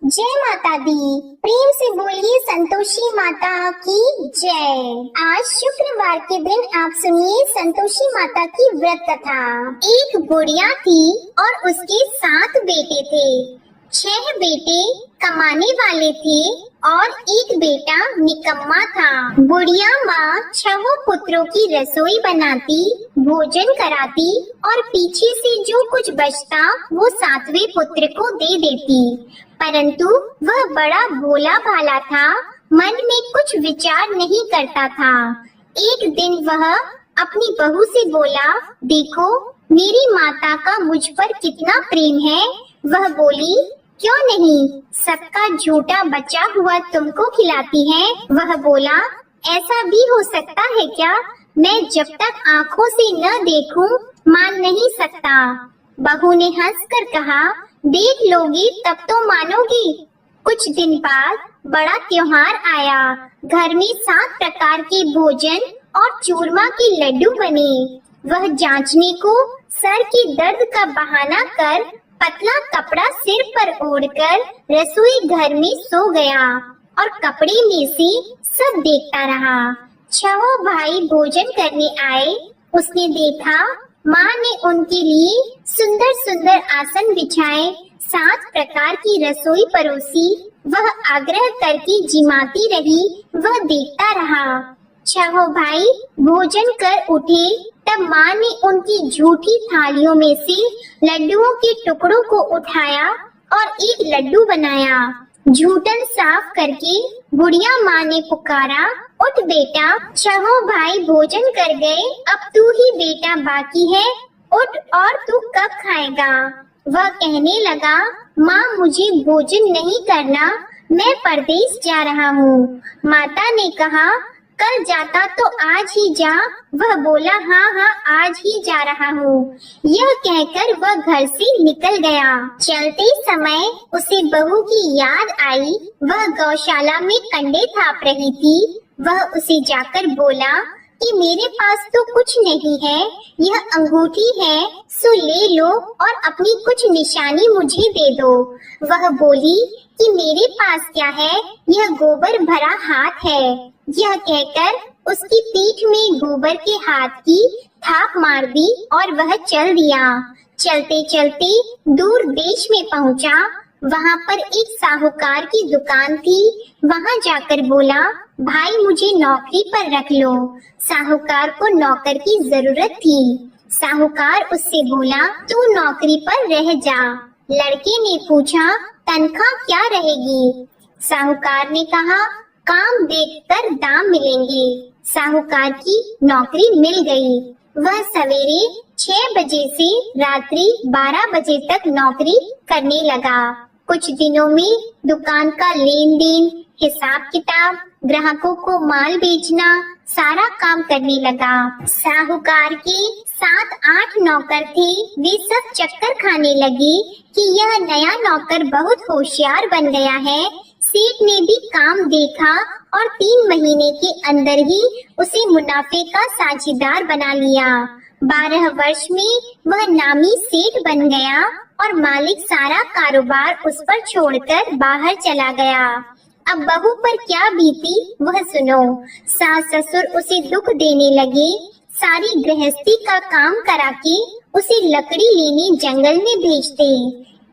जय माता दी। प्रेम से बोलिए संतोषी माता की जय। आज शुक्रवार के दिन आप सुनिए संतोषी माता की व्रत कथा। एक बुढ़िया थी और उसके 7 बेटे थे। 6 बेटे कमाने वाले थे और एक बेटा निकम्मा था। बुढ़िया माँ 6 पुत्रों की रसोई बनाती, भोजन कराती और पीछे से जो कुछ बचता वो 7वें पुत्र को दे देती। परंतु वह बड़ा भोला भाला था, मन में कुछ विचार नहीं करता था। एक दिन वह अपनी बहू से बोला, देखो मेरी माता का मुझ पर कितना प्रेम है। वह बोली, क्यों नहीं, सबका झूठा बचा हुआ तुमको खिलाती है। वह बोला, ऐसा भी हो सकता है क्या? मैं जब तक आँखों से न देखूं मान नहीं सकता। बहू ने हंसकर कहा, देख लोगी तब तो मानोगी। कुछ दिन बाद बड़ा त्योहार आया। घर में 7 प्रकार के भोजन और चूरमा के लड्डू बने। वह जांचने को सर के दर्द का बहाना कर पतला कपड़ा सिर पर ओढ़कर रसोई घर में सो गया और कपड़े में से सब देखता रहा। 6 भाई भोजन करने आए। उसने देखा माँ ने उनके लिए सुंदर सुंदर आसन बिछाए, 7 प्रकार की रसोई परोसी। वह आग्रह करके जिमाती रही, वह देखता रहा। 6 भाई भोजन कर उठे तब माँ ने उनकी झूठी थालियों में से लड्डुओं के टुकड़ों को उठाया और एक लड्डू बनाया। झूठन साफ करके बुढ़िया माँ ने पुकारा, उठ बेटा, 6 भाई भोजन कर गए, अब तू ही बेटा बाकी है, उठ और तू कब खाएगा? वह कहने लगा, माँ मुझे भोजन नहीं करना, मैं परदेश जा रहा हूँ। माता ने कहा, कल जाता तो आज ही जा। वह बोला, हाँ हाँ आज ही जा रहा हूँ। यह कहकर वह घर से निकल गया। चलते समय उसे बहू की याद आई। वह गौशाला में कंडे थाप रही थी। वह उसे जाकर बोला कि मेरे पास तो कुछ नहीं है, यह अंगूठी है, सो ले लो और अपनी कुछ निशानी मुझे दे दो। वह बोली कि मेरे पास क्या है, यह गोबर भरा हाथ है। यह कहकर उसकी पीठ में गोबर के हाथ की थाप मार दी और वह चल दिया। चलते चलते दूर देश में पहुंचा। वहां पर एक साहूकार की दुकान थी। वहां जाकर बोला, भाई मुझे नौकरी पर रख लो। साहूकार को नौकर की जरूरत थी। साहूकार उससे बोला, तू नौकरी पर रह जा। लड़के ने पूछा, तनख्वाह क्या रहेगी? साहूकार ने कहा, काम देखकर दाम मिलेंगे। साहूकार की नौकरी मिल गई। वह सवेरे 6 बजे से रात्रि 12 बजे तक नौकरी करने लगा। कुछ दिनों में दुकान का लेन देन, हिसाब किताब, ग्राहकों को माल बेचना, सारा काम करने लगा। साहूकार के 7-8 नौकर थे। वे सब चक्कर खाने लगे कि यह नया नौकर बहुत होशियार बन गया है। सेठ ने भी काम देखा और 3 महीने के अंदर ही उसे मुनाफे का साझेदार बना लिया। 12 वर्ष में वह नामी सेठ बन गया और मालिक सारा कारोबार उस पर छोड़कर बाहर चला गया। अब बहू पर क्या बीती वह सुनो। सास ससुर उसे दुख देने लगे। सारी गृहस्थी का काम करा के उसे लकड़ी लेने जंगल में भेजते।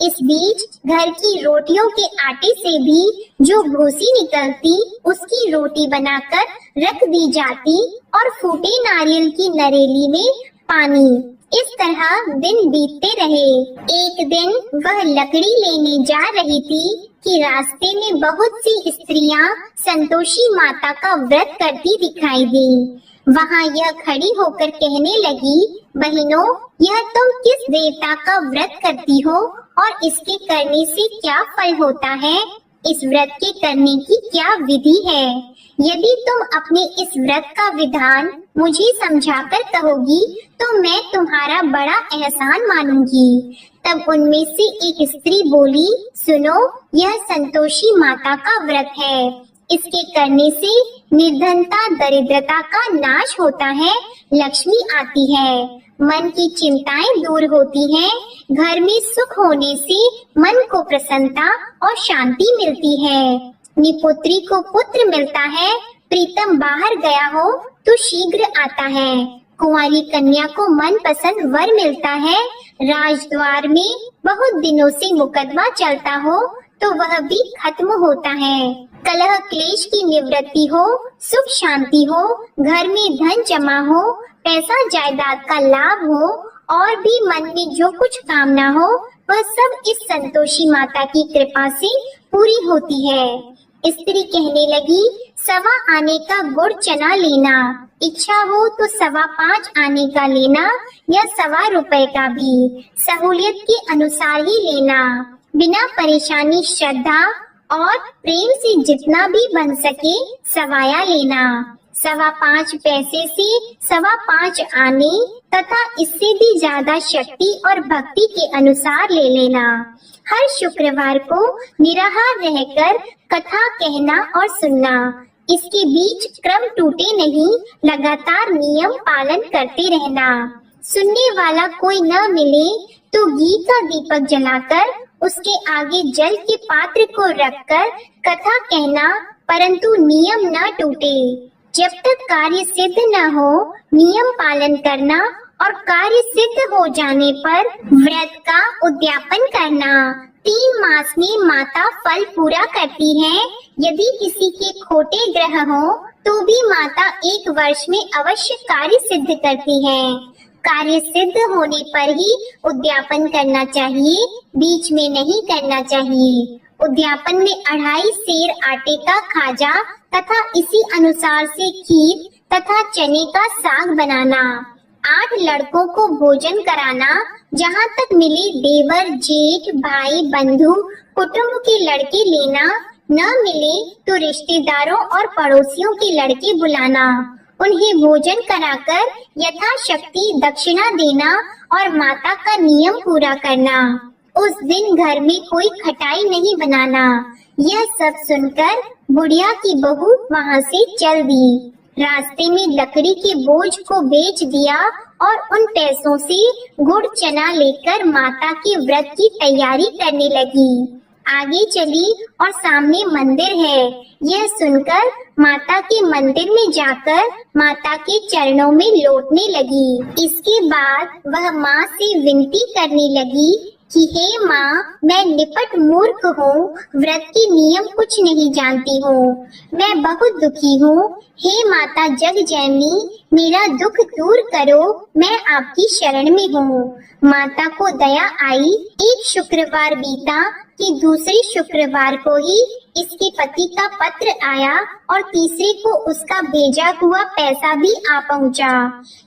इस बीच घर की रोटियों के आटे से भी जो भूसी निकलती उसकी रोटी बनाकर रख दी जाती और फूटे नारियल की नरेली में पानी। इस तरह दिन बीतते रहे। एक दिन वह लकड़ी लेने जा रही थी कि रास्ते में बहुत सी स्त्रियां संतोषी माता का व्रत करती दिखाई दी। वहाँ यह खड़ी होकर कहने लगी, बहनों, यह तुम किस देवता का व्रत करती हो और इसके करने से क्या फल होता है? इस व्रत के करने की क्या विधि है? यदि तुम अपने इस व्रत का विधान मुझे समझाकर कहोगी तो मैं तुम्हारा बड़ा एहसान मानूंगी। तब उनमें से एक स्त्री बोली, सुनो, यह संतोषी माता का व्रत है। इसके करने से निर्धनता दरिद्रता का नाश होता है, लक्ष्मी आती है। मन की चिंताएं दूर होती हैं। घर में सुख होने से मन को प्रसन्नता और शांति मिलती है। निपुत्री को पुत्र मिलता है। प्रीतम बाहर गया हो तो शीघ्र आता है। कुंवारी कन्या को मनपसंद वर मिलता है। राजद्वार में बहुत दिनों से मुकदमा चलता हो तो वह भी खत्म होता है। कलह क्लेश की निवृत्ति हो, सुख शांति हो, घर में धन जमा हो, पैसा जायदाद का लाभ हो और भी मन में जो कुछ कामना हो वह सब इस संतोषी माता की कृपा से पूरी होती है। स्त्री कहने लगी, 1.25 आने का गुड़ चना लेना, इच्छा हो तो 5.25 आने का लेना या 1.25 रुपए का भी, सहूलियत के अनुसार ही लेना। बिना परेशानी श्रद्धा और प्रेम से जितना भी बन सके सवाया लेना। 5.25 पैसे से 5.25 आने तथा इससे भी ज्यादा शक्ति और भक्ति के अनुसार ले लेना। हर शुक्रवार को निराहार रहकर कथा कहना और सुनना। इसके बीच क्रम टूटे नहीं, लगातार नियम पालन करते रहना। सुनने वाला कोई न मिले तो घी का दीपक जलाकर उसके आगे जल के पात्र को रखकर कथा कहना, परंतु नियम न टूटे। जब तक कार्य सिद्ध न हो नियम पालन करना और कार्य सिद्ध हो जाने पर व्रत का उद्यापन करना। 3 मास में माता फल पूरा करती है। यदि किसी के खोटे ग्रह हो तो भी माता 1 वर्ष में अवश्य कार्य सिद्ध करती है। कार्य सिद्ध होने पर ही उद्यापन करना चाहिए, बीच में नहीं करना चाहिए। उद्यापन में 2.5 सेर आटे का खाजा तथा इसी अनुसार से खीर तथा चने का साग बनाना। 8 लड़कों को भोजन कराना। जहाँ तक मिले देवर, जेठ, भाई, बंधु, कुटुंब के लड़के लेना। न मिले तो रिश्तेदारों और पड़ोसियों के लड़के बुलाना। उन्हें भोजन कराकर यथाशक्ति दक्षिणा देना और माता का नियम पूरा करना। उस दिन घर में कोई खटाई नहीं बनाना। यह सब सुनकर बुढ़िया की बहू वहाँ से चल दी। रास्ते में लकड़ी के बोझ को बेच दिया और उन पैसों से गुड़ चना लेकर माता के व्रत की तैयारी करने लगी। आगे चली और सामने मंदिर है। यह सुनकर माता के मंदिर में जाकर माता के चरणों में लौटने लगी। इसके बाद वह माँ से विनती करने लगी कि हे माँ, मैं निपट मूर्ख हूँ, व्रत के नियम कुछ नहीं जानती हूँ, मैं बहुत दुखी हूँ। हे माता जग जननी, मेरा दुख दूर करो, मैं आपकी शरण में हूँ। माता को दया आई। एक शुक्रवार बीता कि दूसरे शुक्रवार को ही इसके पति का पत्र आया और तीसरे को उसका भेजा हुआ पैसा भी आ पहुँचा।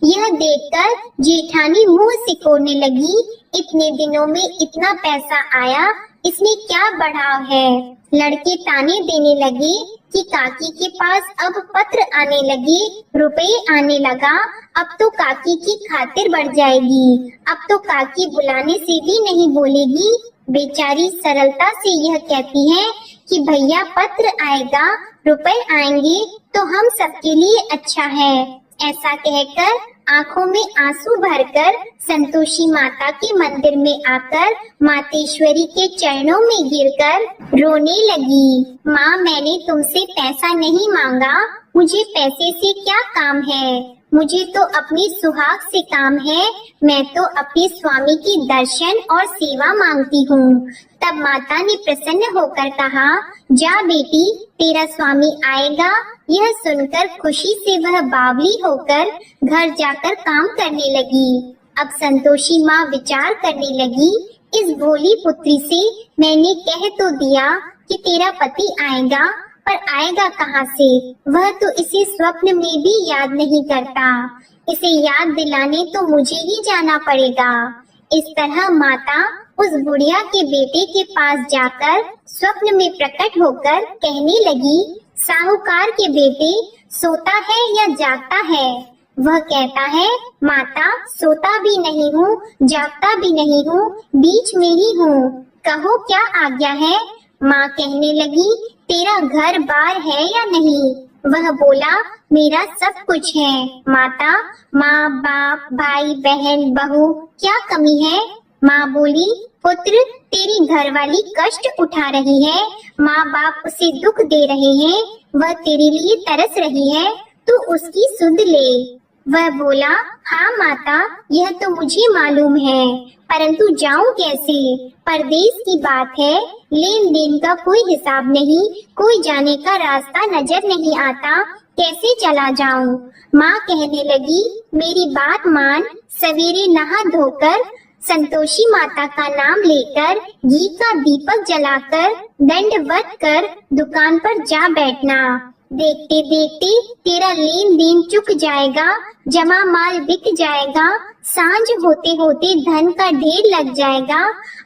यह देखकर जेठानी मुंह सिकोड़ने लगी। इतने दिनों में इतना पैसा आया, इसमें क्या बढ़ाव है। लड़के ताने देने लगे कि काकी के पास अब पत्र आने लगे, रुपए आने लगा, अब तो काकी की खातिर बढ़ जाएगी, अब तो काकी बुलाने से भी नहीं बोलेगी। बेचारी सरलता से यह कहती है कि भैया पत्र आएगा, रुपए आएंगे तो हम सबके लिए अच्छा है। ऐसा कहकर आंखों में आंसू भरकर संतोषी माता के मंदिर में आकर मातेश्वरी के चरणों में गिरकर रोने लगी। माँ, मैंने तुमसे पैसा नहीं मांगा, मुझे पैसे से क्या काम है, मुझे तो अपनी सुहाग से काम है, मैं तो अपने स्वामी की दर्शन और सेवा मांगती हूँ। तब माता ने प्रसन्न होकर कहा, जा बेटी, तेरा स्वामी आएगा। यह सुनकर खुशी से वह बावली होकर घर जाकर काम करने लगी। अब संतोषी माँ विचार करने लगी, इस भोली पुत्री से मैंने कह तो दिया कि तेरा पति आएगा, पर आएगा कहाँ से? वह तो इसे स्वप्न में भी याद नहीं करता, इसे याद दिलाने तो मुझे ही जाना पड़ेगा। इस तरह माता उस बुढ़िया के बेटे के पास जाकर स्वप्न में प्रकट होकर कहने लगी, साहूकार के बेटे, सोता है या जागता है? वह कहता है, माता, सोता भी नहीं हूँ, जागता भी नहीं हूँ, बीच में ही हूँ, कहो क्या आज्ञा है? माँ कहने लगी, तेरा घर बार है या नहीं? वह बोला, मेरा सब कुछ है माता, माँ बाप भाई बहन बहू, क्या कमी है? माँ बोली, पुत्र तेरी घरवाली कष्ट उठा रही है, माँ बाप उसे दुख दे रहे हैं, वह तेरे लिए तरस रही है, तू उसकी सुध ले। वह बोला, हाँ माता, यह तो मुझे मालूम है, परंतु जाऊं कैसे? परदेश की बात है, लेन देन का कोई हिसाब नहीं, कोई जाने का रास्ता नजर नहीं आता, कैसे चला जाऊं? माँ कहने लगी, मेरी बात मान, सवेरे नहा धोकर संतोषी माता का नाम लेकर घी का दीपक जलाकर दंडवत कर दुकान पर जा बैठना। देखते देखते तेरा लेन देन चुक जाएगा, जमा माल बिक जाएगा, सांझ होते होते धन का ढेर लग जाएगा।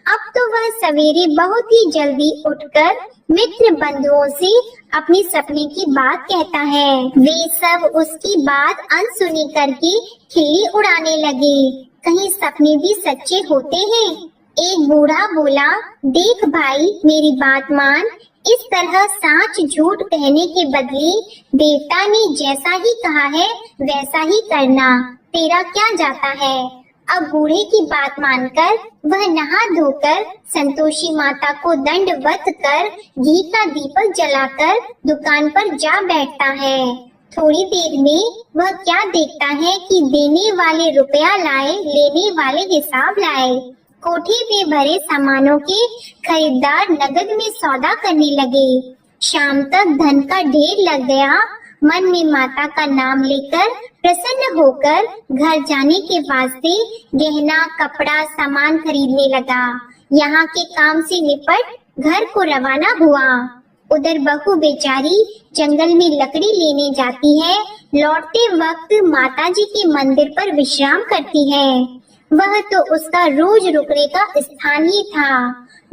अब तो वह सवेरे बहुत ही जल्दी उठकर मित्र बंधुओं से अपने सपने की बात कहता है। वे सब उसकी बात अनसुनी करके खिल्ली उड़ाने लगे। कहीं सपने भी सच्चे होते हैं? एक बूढ़ा बोला, देख भाई मेरी बात मान, इस तरह साच झूठ कहने के बदले देवता ने जैसा ही कहा है वैसा ही करना, तेरा क्या जाता है? अब बूढ़े की बात मानकर वह नहा धोकर संतोषी माता को दंडवत कर घी का दीपक जलाकर दुकान पर जा बैठता है। थोड़ी देर में वह क्या देखता है कि देने वाले रुपया लाए, लेने वाले हिसाब लाए। कोठे में भरे सामानों के खरीदार नगद में सौदा करने लगे। शाम तक धन का ढेर लग गया। मन में माता का नाम लेकर प्रसन्न होकर घर जाने के वास्ते गहना कपड़ा सामान खरीदने लगा। यहाँ के काम से निपट घर को रवाना हुआ। उधर बहू बेचारी जंगल में लकड़ी लेने जाती है। लौटते वक्त माताजी के मंदिर पर विश्राम करती है। वह तो उसका रोज रुकने का स्थान ही था।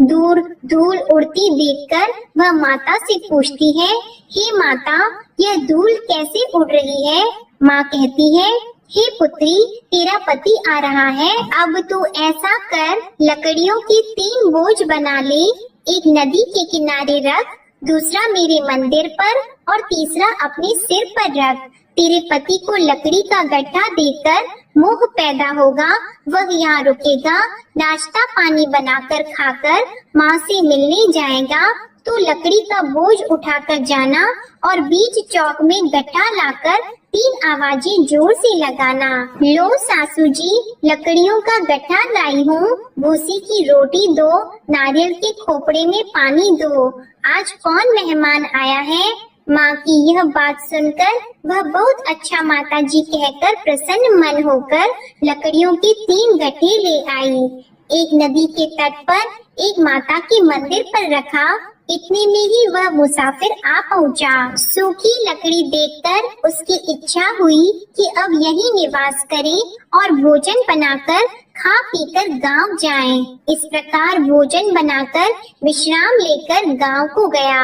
दूर धूल उड़ती देखकर वह माता से पूछती है, हे माता, यह धूल कैसे उड़ रही है? माँ कहती है, हे पुत्री, तेरा पति आ रहा है, अब तू ऐसा कर, लकड़ियों के 3 बोझ बना ले, एक नदी के किनारे रख, दूसरा मेरे मंदिर पर और तीसरा अपने सिर पर रख। तेरे पति को लकड़ी का गड्ढा देकर मोह पैदा होगा, वह यहाँ रुकेगा, नाश्ता पानी बनाकर खाकर माँ से मिलने जाएगा। तो लकड़ी का बोझ उठाकर जाना और बीच चौक में गड्ढा लाकर 3 आवाजें जोर से लगाना। लो सासू जी, लकड़ियों का गड्ढा लाई हूँ, भूसी की रोटी दो, नारियल के खोपड़े में पानी दो। आज कौन मेहमान आया है? माँ की यह बात सुनकर वह बहुत अच्छा माता जी कहकर प्रसन्न मन होकर लकड़ियों के 3 गड्ढे ले आई। एक नदी के तट पर एक माता के मंदिर पर रखा। इतने में ही वह मुसाफिर आ पहुँचा। सूखी लकड़ी देखकर उसकी इच्छा हुई कि अब यही निवास करे और भोजन बनाकर खा पीकर गांव जाए। इस प्रकार भोजन बनाकर विश्राम लेकर गांव को गया।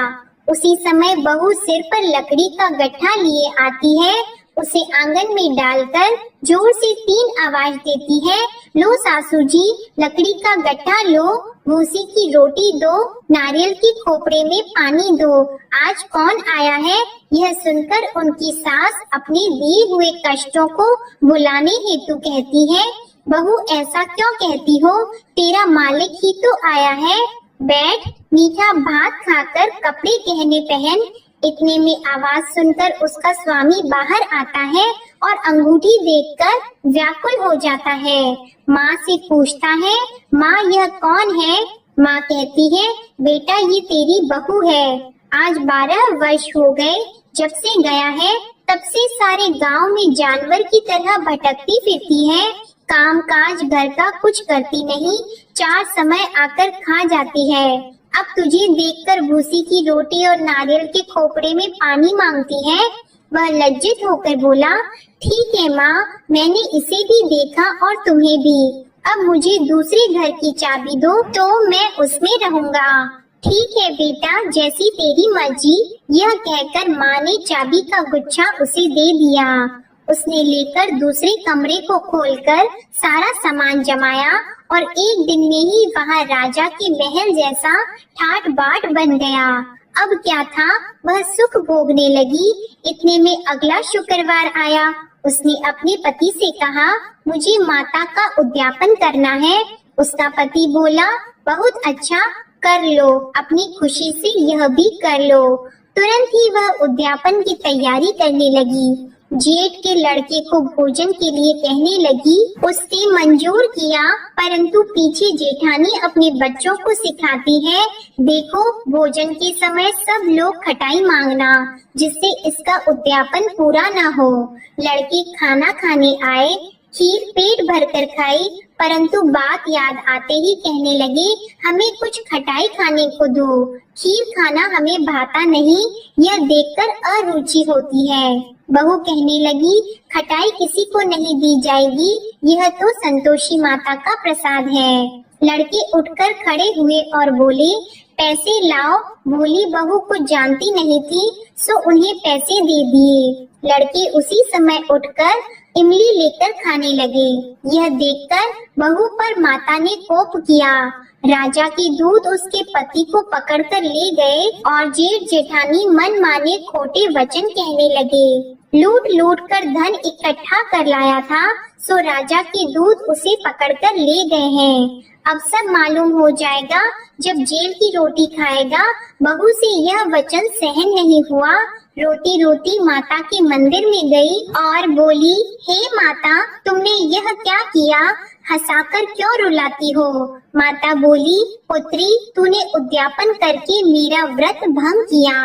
उसी समय बहू सिर पर लकड़ी का गट्ठा लिए आती है। उसे आंगन में डालकर जोर से 3 आवाज देती है, लो सासू जी, लकड़ी का गट्ठा लो, भूसी की रोटी दो, नारियल के खोपड़े में पानी दो। आज कौन आया है? यह सुनकर उनकी सास अपने दिए हुए कष्टों को बुलाने हेतु कहती है, बहू ऐसा क्यों कहती हो? तेरा मालिक ही तो आया है। बैठ, मीठा भात खाकर कपड़े गहने पहन। इतने में आवाज सुनकर उसका स्वामी बाहर आता है और अंगूठी देखकर व्याकुल हो जाता है। माँ से पूछता है, माँ यह कौन है? माँ कहती है, बेटा ये तेरी बहू है। आज 12 वर्ष हो गए जब से गया है, तब से सारे गांव में जानवर की तरह भटकती फिरती है। काम काज घर का कुछ करती नहीं, 4 समय आकर खा जाती है। अब तुझे देखकर भूसी की रोटी और नारियल के खोपड़े में पानी मांगती है। वह लज्जित होकर बोला, ठीक है माँ, मैंने इसे भी देखा और तुम्हें भी। अब मुझे दूसरे घर की चाबी दो तो मैं उसमें रहूंगा। ठीक है बेटा, जैसी तेरी मर्जी। यह कहकर माँ ने चाबी का गुच्छा उसे दे दिया। उसने लेकर दूसरे कमरे को खोलकर सारा सामान जमाया और एक दिन में ही वहाँ राजा के महल जैसा ठाट बाट बन गया। अब क्या था, वह सुख भोगने लगी। इतने में अगला शुक्रवार आया। उसने अपने पति से कहा, मुझे माता का उद्यापन करना है। उसका पति बोला, बहुत अच्छा, कर लो, अपनी खुशी से यह भी कर लो। तुरंत ही वह उद्यापन की तैयारी करने लगी। जेठ के लड़के को भोजन के लिए कहने लगी। उसने मंजूर किया, परंतु पीछे जेठानी अपने बच्चों को सिखाती है, देखो भोजन के समय सब लोग खटाई मांगना, जिससे इसका उद्यापन पूरा ना हो। लड़के खाना खाने आए, खीर पेट भरकर खाई, परंतु बात याद आते ही कहने लगे, हमें कुछ खटाई खाने को दो, खीर खाना हमें भाता नहीं, यह देखकर अरुचि होती है। बहू कहने लगी, खटाई किसी को नहीं दी जाएगी, यह तो संतोषी माता का प्रसाद है। लड़के उठकर खड़े हुए और बोले, पैसे लाओ। भोली बहू कुछ जानती नहीं थी, सो उन्हें पैसे दे दिए। लड़के उसी समय उठकर इमली लेकर खाने लगे। यह देखकर बहू पर माता ने कोप किया। राजा के दूत उसके पति को पकड़कर ले गए और जेठ जेठानी मन माने खोटे वचन कहने लगे। लूट लूट कर धन इकट्ठा कर लाया था, सो राजा के दूत उसे पकड़कर ले गए हैं। अब सब मालूम हो जाएगा जब जेल की रोटी खाएगा। बहू से यह वचन सहन नहीं हुआ। रोती रोती माता के मंदिर में गई और बोली, हे माता, तुमने यह क्या किया? हंसाकर क्यों रुलाती हो? माता बोली, पुत्री, तूने उद्यापन करके मेरा व्रत भंग किया,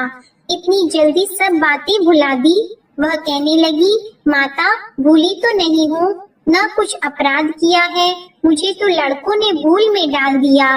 इतनी जल्दी सब बातें भुला दी। वह कहने लगी, माता, भूली तो नहीं हूँ, न कुछ अपराध किया है, मुझे तो लड़कों ने भूल में डाल दिया,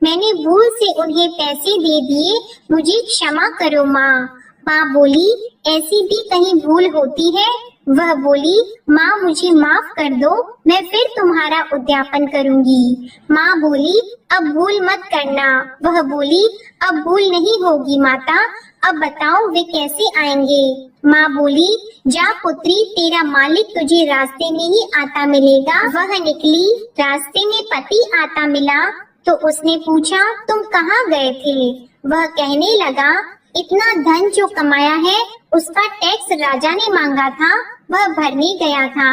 मैंने भूल से उन्हें पैसे दे दिए, मुझे क्षमा करो माँ। माँ बोली, ऐसी भी कहीं भूल होती है? वह बोली, माँ मुझे माफ कर दो, मैं फिर तुम्हारा उद्यापन करूँगी। माँ बोली, अब भूल मत करना। वह बोली, अब भूल नहीं होगी माता, अब बताओ वे कैसे आएंगे? माँ बोली, जा पुत्री, तेरा मालिक तुझे रास्ते में ही आता मिलेगा। वह निकली, रास्ते में पति आता मिला तो उसने पूछा, तुम कहाँ गए थे? वह कहने लगा, इतना धन जो कमाया है उसका टैक्स राजा ने मांगा था, वह भरने गया था।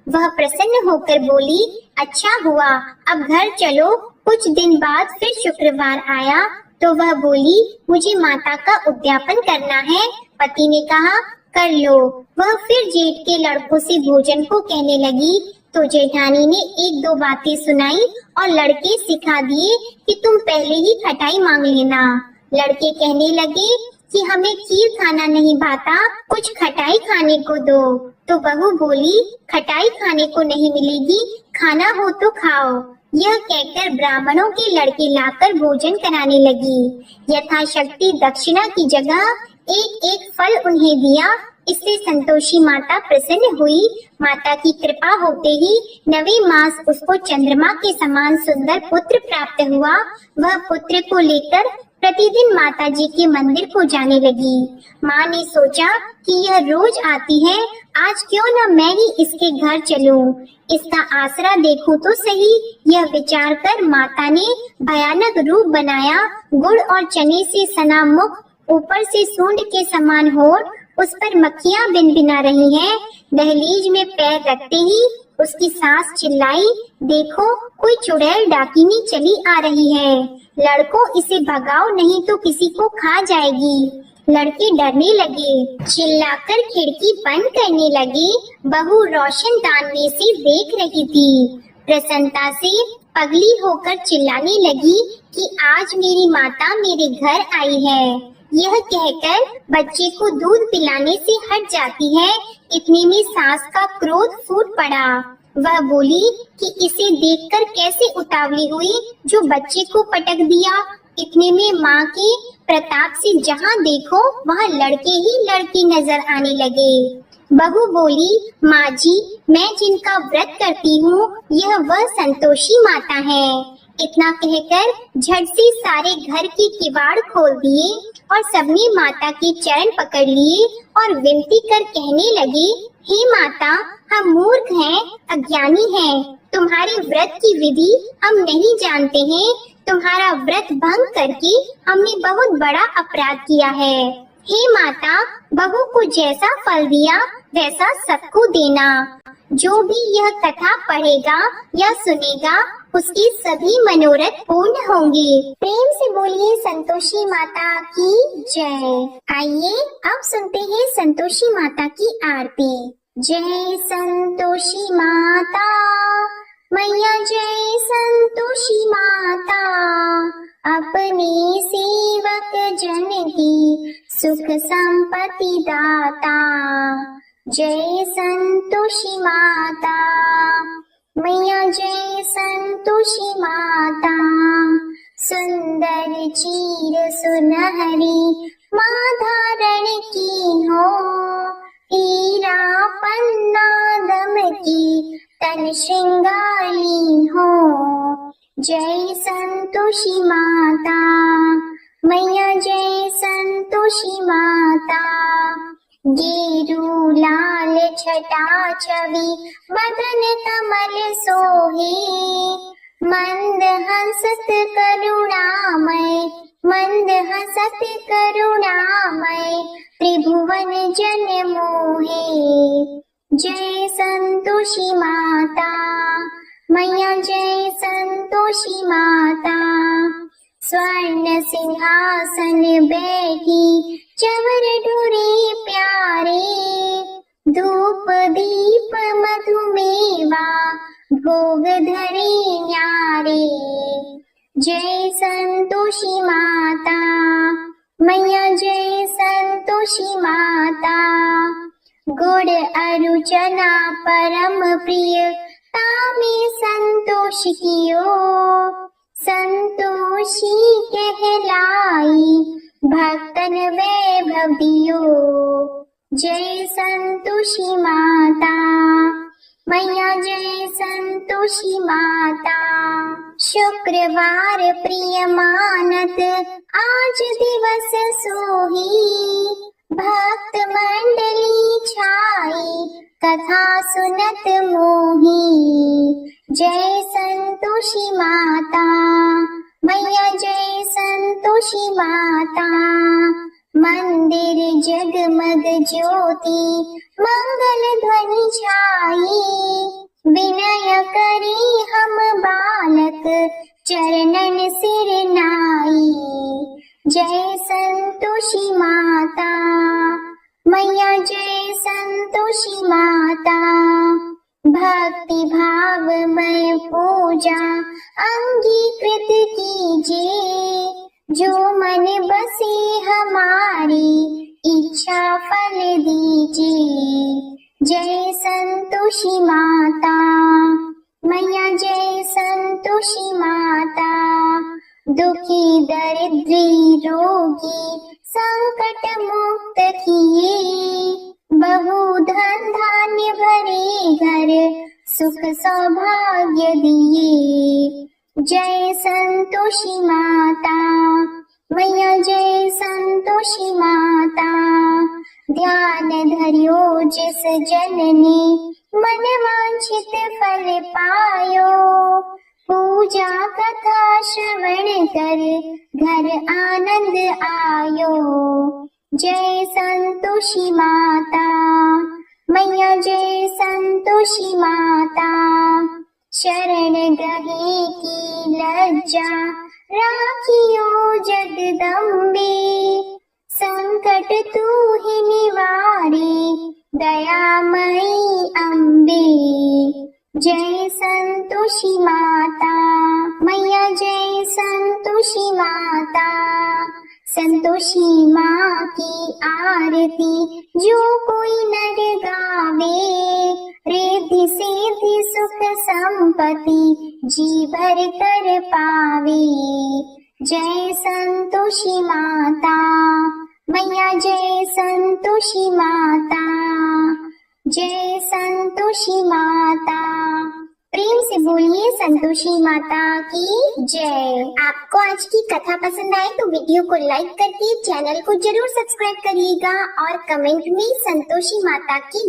वह प्रसन्न होकर बोली, अच्छा हुआ, अब घर चलो। कुछ दिन बाद फिर शुक्रवार आया तो वह बोली, मुझे माता का उद्यापन करना है। पति ने कहा, कर लो। वह फिर जेठ के लड़कों से भोजन को कहने लगी तो जेठानी ने एक दो बातें सुनाई और लड़के सिखा दिए कि तुम पहले ही खटाई मांग लेना। लड़के कहने लगे कि हमें खीर खाना नहीं भाता, कुछ खटाई खाने को दो। तो बहू बोली, खटाई खाने को नहीं मिलेगी, खाना हो तो खाओ। यह कहकर ब्राह्मणों के लड़के लाकर भोजन कराने लगी। यथाशक्ति दक्षिणा की जगह एक एक फल उन्हें दिया। इससे संतोषी माता प्रसन्न हुई। माता की कृपा होते ही 9वें मास उसको चंद्रमा के समान सुंदर पुत्र प्राप्त हुआ। वह पुत्र को लेकर प्रतिदिन माता जी के मंदिर को जाने लगी। माँ ने सोचा कि यह रोज आती है, आज क्यों न मैं ही इसके घर चलूं, इसका आसरा देखूं तो सही। यह विचार कर माता ने भयानक रूप बनाया। गुड़ और चने से सना मुख, ऊपर से सूंड के समान होठ, उस पर मक्खियाँ भिनभिना रही हैं। दहलीज में पैर रखते ही उसकी सास चिल्लाई, देखो कोई चुड़ैल डाकिनी चली आ रही है, लड़कों इसे भगाओ नहीं तो किसी को खा जाएगी। लड़के डरने लगे, चिल्लाकर खिड़की बंद करने लगे। बहू रोशनदान में से देख रही थी। प्रसन्नता से पगली होकर चिल्लाने लगी कि आज मेरी माता मेरे घर आई है। यह कहकर बच्चे को दूध पिलाने से हट जाती है। इतने में सास का क्रोध फूट पड़ा। वह बोली कि इसे देखकर कैसे उतावली हुई जो बच्चे को पटक दिया। इतने में माँ के प्रताप से जहाँ देखो वहाँ लड़के ही लड़की नजर आने लगे। बहू बोली, माँ जी, मैं जिनका व्रत करती हूँ यह वह संतोषी माता है। इतना कहकर झट से सारे घर के किवाड़ खोल दिए और सबने माता के चरण पकड़ लिए और विनती कर कहने लगे, हे माता, हम मूर्ख हैं, अज्ञानी हैं, तुम्हारे व्रत की विधि हम नहीं जानते हैं। तुम्हारा व्रत भंग करके हमने बहुत बड़ा अपराध किया है। हे माता, बहू को जैसा फल दिया वैसा सबको देना। जो भी यह कथा पढ़ेगा या सुनेगा उसके सभी मनोरथ पूर्ण होंगे। प्रेम से बोलिए संतोषी माता की जय। आइए अब सुनते हैं संतोषी माता की आरती। जय संतोषी माता मैया, जय संतोषी माता, अपने सेवक जन की सुख संपत्ति दाता। जय संतोषी माता मैया, जय संतोषी माता, सुंदर चीर सुनहरी माँ धारण की हो, हीरा पन्ना दम की तन श्रृंगारी हो। जय संतोषी माता मैया, जय संतोषी माता, गेरू लाल छटा छवि बदन कमल सोहे, मंद हंसत करुणामय, मंद हंसत करुणामय, त्रिभुवन जन मोहे। जय संतोषी माता मैया, जय संतोषी माता, स्वर्ण सिंहासन बैठी चवर ढूरे प्यारे, धूप दीप मधुमेवा भोग धरे न्यारे। जय संतोषी माता मैया, जय संतोषी माता, गुड़ अरु चना परम प्रिय तामे संतोष कियो, संतोषी कहलाई भक्तन वैभव दियो। जय संतोषी माता मैया, जय संतोषी माता, शुक्रवार प्रिय मानत आज दिवस सोही, भक्त मंडली छाई कथा सुनत मोही। जय संतोषी माता मैया, जय संतोषी माता, मंदिर जगमग ज्योति मंगल ध्वनि छाई, विनय करी हम बालक चरणन सिर नाई। जय संतोषी माता मैया, जय संतोषी माता, भक्ति भाव में पूजा अंगीकृत कीजिए, जो मन बसे हमारी इच्छा फल दीजिए। जय संतोषी माता मैया, जय संतोषी माता, दुखी दरिद्री रोगी संकट मुक्त किए, बहु धन धान्य भरे घर सुख सौभाग्य दिए। जय संतोषी माता मैया, जय संतोषी माता, ध्यान धरियो जिस जन ने मन वांछित फल पायो, पूजा कथा श्रवण कर घर आनंद आयो। जय संतोषी माता मैया, जय संतोषी माता, शरण गहे की लज्जा राखियो जगदम्बे, संकट तू ही निवारे दयामयी अम्बे। जय संतोषी माता मैया, जय संतोषि माता, संतोषी माँ की आरती जो कोई नर गावे, रिद्धि सिद्धि सुख संपत्ति जी भर कर पावे। जय संतोषी माता मैया, जय संतोषी माता, जय संतोषी माता। प्रेम से बोलिए संतोषी माता की जय। आपको आज की कथा पसंद आए तो वीडियो को लाइक करके चैनल को जरूर सब्सक्राइब करिएगा और कमेंट में संतोषी माता की